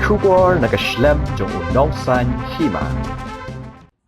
bersyukur nak Islam jong unongsan hima.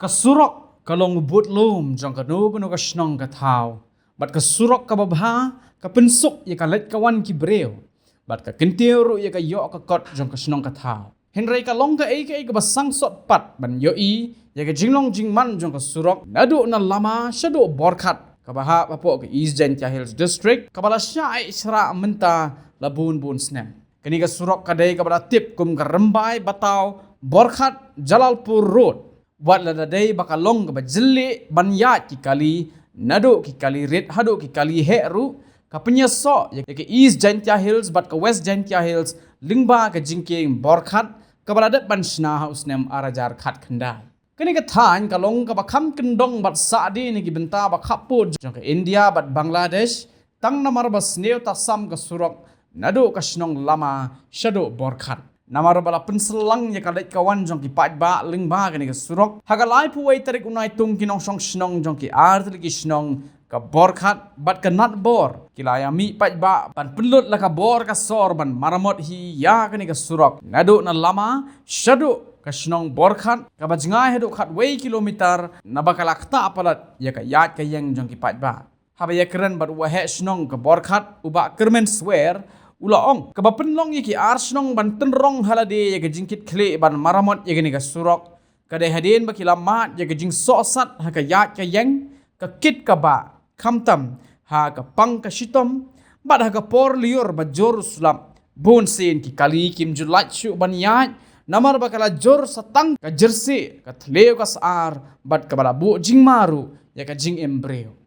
Kasurok kalong but lum jong kanu penu kasnong kathaw. Bat kasurok kababha kapensuk ya kalet kawan ki breu. Bat ka kentiu ya ka yo ka kot jong kasnong kathaw. Henry kalong ka ai ka basang sot pat ban yo i ya ka jinglong jingman jong kasurok nadu na lama shadu borkat kabaha papo ke East Jaintia Hills District kabala syai isra menta labun bun snem. Kini ka surok kadai ka tip kum ka rembai batau Borkhat Jalalpur Road. Buat la dadai bakalong ka bajeli banyat ki kali nado ki kali red hado ki kali heru ka penyeso ya ke East Jaintia Hills bat ka West Jaintia Hills lingba ka jingking Borkhat ka baladat banshna haus nem arajar khat khandai. Kini ka than kalong ka bakham kendong bat saadi ni ki benta bakhapur jong ka India bat Bangladesh tang namar bas neu tasam ka surok nado kasnong lama shadow Borkhat. Namar bala penselang ya kalit kawan jong ki patba lingba kani ka surok. Hagalai puway tarik unay tung kinong song snong jong ki artli ki snong ka Borkhat bat ka nat bor. Kilaya mi patba pan pelut la ka bor ka sor ban maramot hi ya kani ka surok. Nado na lama shadow kasnong Borkhat ka bajngai hado khat way kilometer na bakalakta apalat ya ka yat ka yang jong ki patba. Habaya keren bat wahe snong ka Borkhat uba kermen swear ulaong kabapenlong yaki arsnong ban tenrong halade ya jingkit kle ban maramot ya ka surok kadai hadin bakilamat ya jing sosat ha ka yat ka yang ka kit ka ba khamtam ha ka pang ka shitom bad ha ka por liur ba Jerusalem bon sen ki kali kim julat shu ban yat namar bakala jor satang ka jersey ka thleu ka sar bad ka bala bu jing maru ya ka jing embreo.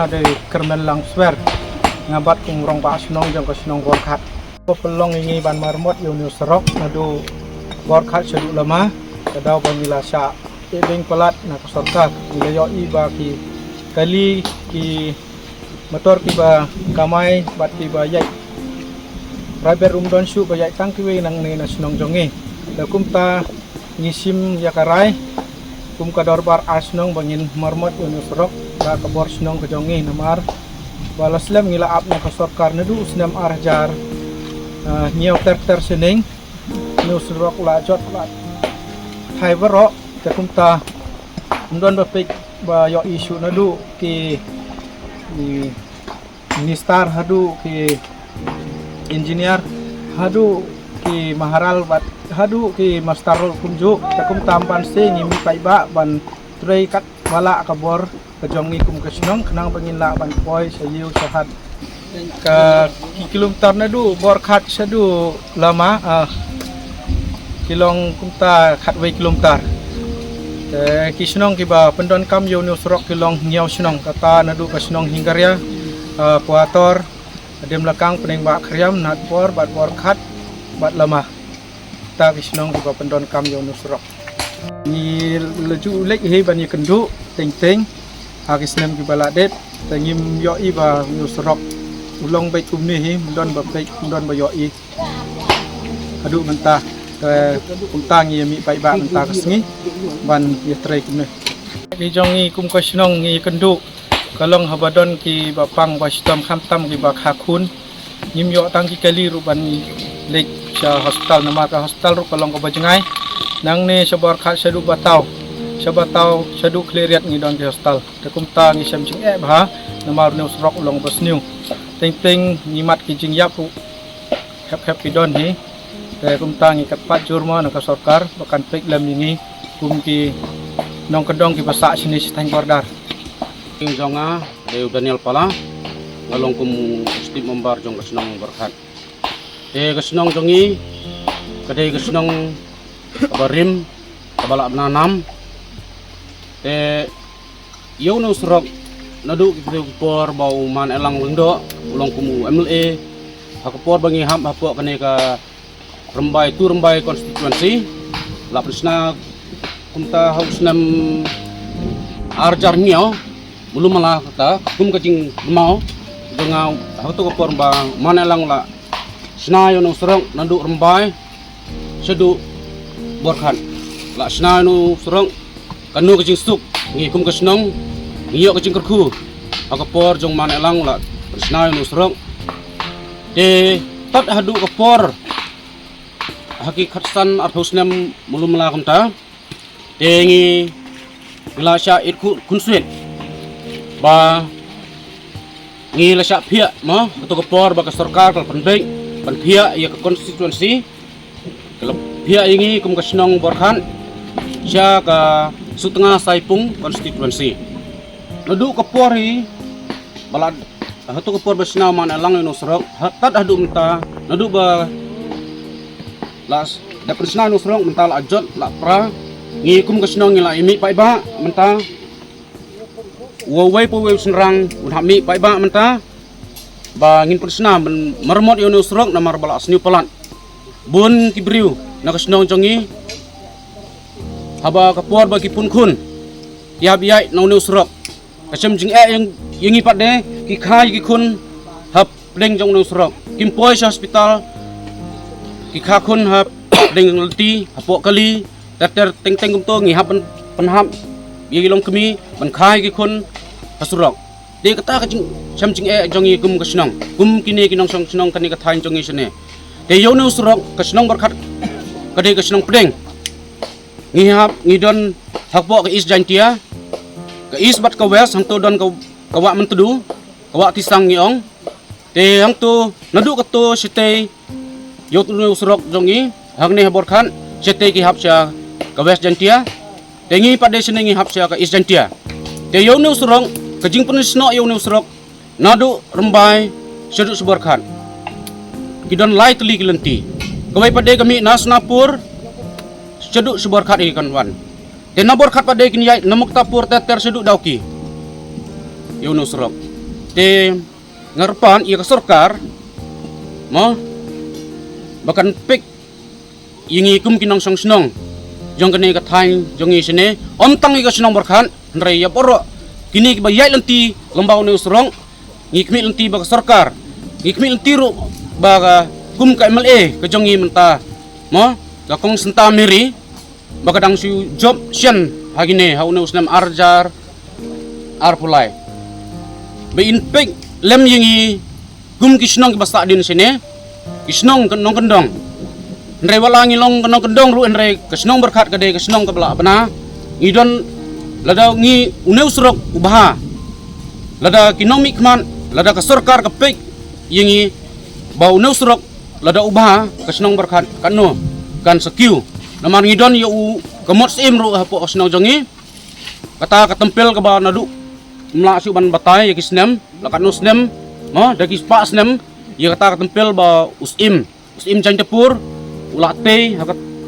dari kermen lang swer ngabat kung rong ba snong jong ko snong bor khat ko pelong ingi ban marmot yunu serok nadu bor khat sedu lama kadaw bangila sya ebeng pelat na kasorka ilayo iba ki kali ki motor ki ba kamai bat ki ba yai Raber don shu ba yai tang ki we nang ne na snong jongi da kumta ngisim yakarai kum kador bar asnong bangin marmot yunu serok da kabor snong kejongi namar balaslam ngila ap na kasorkar nadu usnam arjar nyaw ter seneng nu serok la jot la thai baro ta kumta ndon ba pek ba yo isu nadu ki ministar hadu ki engineer hadu ki maharal bat hadu ki mastarul kunju takum tampan se ngimi paiba ban trei kat wala kabor kejongi kum kesnong kenang pengin la ban poi sayu sahat ka kilometer nadu bor khat sadu lama kilong kumta khat we kilometer kisnong ki ba pendon kam yo nu surok kilong nyaw snong kata nadu kesnong hinggaria kuator adem lakang pening ba kriam nat bor bat bor khat bat lama ta kisnong ki ba pendon kam yo nu surok ni leju lek he ban ye kendu teng teng kisnem ki baladet tengim yo i ba nu surok ulong baik kumni hi mendon ba baik mendon ba yo i adu mentah kumtang ye mi baik ba mentah kesngi ban ye trei kumne ki jongi kum kisnong ngi kendu kalong habadon ki bapang wastam khamtam ki ba khakun nyim yo tang ki kali ruban lek sa hospital nama ka hospital ru kalong ko bajengai nang ne sabar khat sadu batau sadu kleriat ngi don ki hospital takum ta ngi sam ching ba nama ru surok ulong basniu teng teng ngimat ki jing yap hep ki don ni kum ta ngi kat pat jurma na ka sarkar bakan pek lam ni kum ki nong kedong ki basa sini sitang bordar jonga deu Daniel pala ngalong kum stip membar jong kesnong berkat kesnong jongi kadai kesnong barim kabala nanam yo no serok nadu kita por bau man elang wendo ulong kum MLA hakapor bangi ham hapok kane ka rembai konstituensi laprisna kumta hausnam arjar nyo belum malah kata kum kacing mau dengan hatu kapor ba mana lang la sna yo no serong nandu rembai sedu borkan la sna no serong kanu kacing stuk ngi kum kesnong ngiyo kacing kerku kapor jong mana lang la sna yo no serong de tat hadu kapor hakikat san arthusnam belum malah kata dengi gelasya itku kunsuit ba ngi la sya phia ma to kapor ba ka sarkar kal pandai pan phia ya ka konstituensi kal phia ingi kum ka snong borkhan sya ka sutengah saipung konstituensi nadu kapor hi balad hatu kapor ba sna man alang no serok hatat hadu menta nadu ba las da prisna no serok menta la ajot la pra ngi kum ka snong la imi pai ba menta wawai po wai senrang unhami pai ba menta ba ngin persna mermot yo no serok namar bala asniu pelan bun kibriu na kasnong jongi haba kapor bagi pun kun ya biai no no serok kasem jing yang yengi pade ki khai ki kun hab leng jong no serok kimpoi hospital ki kha kun hab leng leti hapok kali ter teng teng kum to ngi hab penham ye long kemi ban khai ki kun hasurok de kata kacing samcing jongi kum kasnong kum kini kinong song snong kani ka thain jongi sene de yo no surok kasnong berkat kade kasnong pedeng ngihap ngidon hakpo ke is jantia ke is bat ka west hang to don ka wa mentudu ka wa tisang ngiong de hang to nadu ka to site yo no surok jongi hang ne borkhan site ki hap cha ka west jantia de ngi pade sene ngi hap cha ka is jantia de yo no surok kajing penisno yo no surok nadu rembai seduk seborkhan kidon lai teli kelenti kawai pade kami nasnapur seduk seborkhat ikan wan dan naborkhat pade kini namuk tapur teter seduk dauki yo no surok Te ngarpan ia ke sarkar mo bakan pik yingi kum kinong song snong jong kene ka thain jong i sene om tang i ka snong barkhan nrai ya poro kini ki bayai lanti lambau ne usrong ngikmi lanti ba sarkar ngikmi lanti ru ba kum ka MLA ka jong i menta mo ka kong senta miri ba kadang su job sian hagine haune usnam arjar arpulai be in pik lem yingi kum kisnong ki basta din sene kisnong kenong kendong nrai walangi long kenong kendong ru nrai kisnong berkat kade kisnong ka bala bana ngidon lada ngi uneu surok ubaha lada kinomik man lada ka sarkar ka pik yingi ba uneu surok lada ubaha kisnong berkat kanu kan sekiu namar ngidon yu kemot sim ru hapo kisnong jongi kata katempel ka ba nadu mla su ban batai ya kisnem lakat no snem mo dagi spa snem ya kata katempel ba usim cang tepur ulate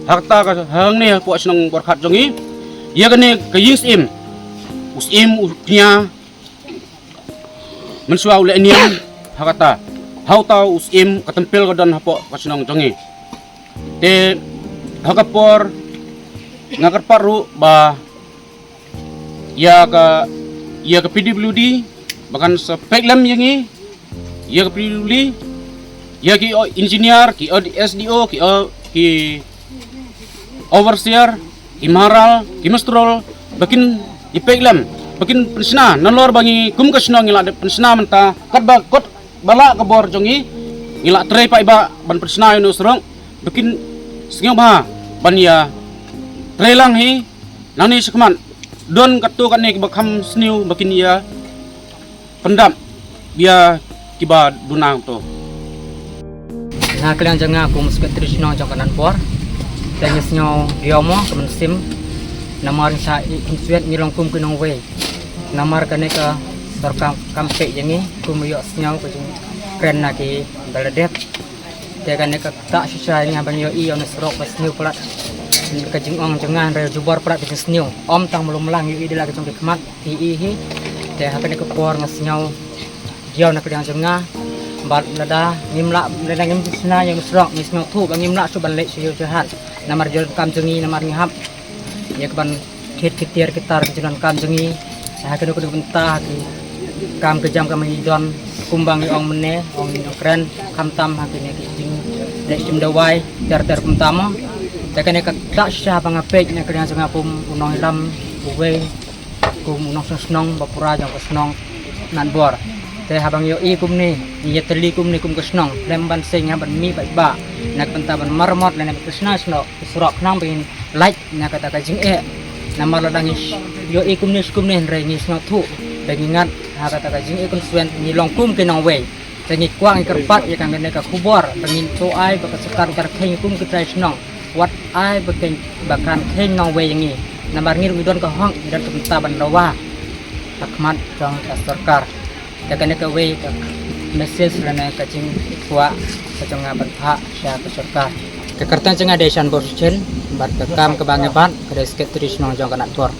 hakata ka hang ne po snong berkat jongi ya kene kaying usim uknya mensua ule niam hakata hau ta usim katempel ka dan hapo kasnong jongi te hakapor ngakar paru ba ya ka PWD bahkan speklam yangi ya ke PWD ya ki engineer ki SDO ki overseer ki maral ki mastrol bakin ipeklam bakin pensna nalor bangi kum kasno ngila de pensna menta kat ba kot bala ka bor jongi ngila trei pa iba ban pensna no serong bakin singau ba ban ya trelang hi nani sekman don katu kan ni bakam sniu bakin ia pendam dia kiba dunang to na kalian jangan aku musket trisno jong kanan por tanya snyo diomo kemen sim namar sa insuet ngilong kum kinong we namar kane ka sarkam kampe jangi kum yo snyo ko jing kren na ki baladep te kane ka ta sisa ni abang yo i on srok pas sniu plat ka jing ong jangan re jubor plat ke sniu om tang melum lang yo i dila ke jong kemat ti i hi te hakane ka por ngasnyo yo na kalian jangan bat lada ngimla lada ngim sna yang srok ni snyo thu ba ngimla su ban le siyo jahat namar jol kam jengi namar ngihap ya keban kit kitir kitar kejulan kam jengi saya kena bentah ki kam kejam kam hidon kumbang ong mene ong keren kam tam hakine ki jing dek jim dawai ter pertama tak kena tak sah pangapek nek kena jeng apum unong lam uwe kum unong snong bapura jang snong nan bor te habang yo i kum ni ya teli kum ni kum kesnong lemban sing ban mi ba nak pentaban marmot lena kesna sno surok nang pin like nak kata kajing namar ladang yo i kum ni re ni sno thu ingat kata kajing konstituen ni long kum ke nong we tengi kuang kerpat ya kan ka kubor pengin tu ai ba sekar kar kheng kum ke trai snong wat ai ba ken bakan kheng nong we yangi namar ngir midon ka hong dan pentaban lawa takmat jang sarkar takane ka we ka message lana ka jing kuwa sa jang bantha sya ka sarkar ke kertan jang adesan borchen bat ka kam ka bangeban ka desket trisno jang kanat bor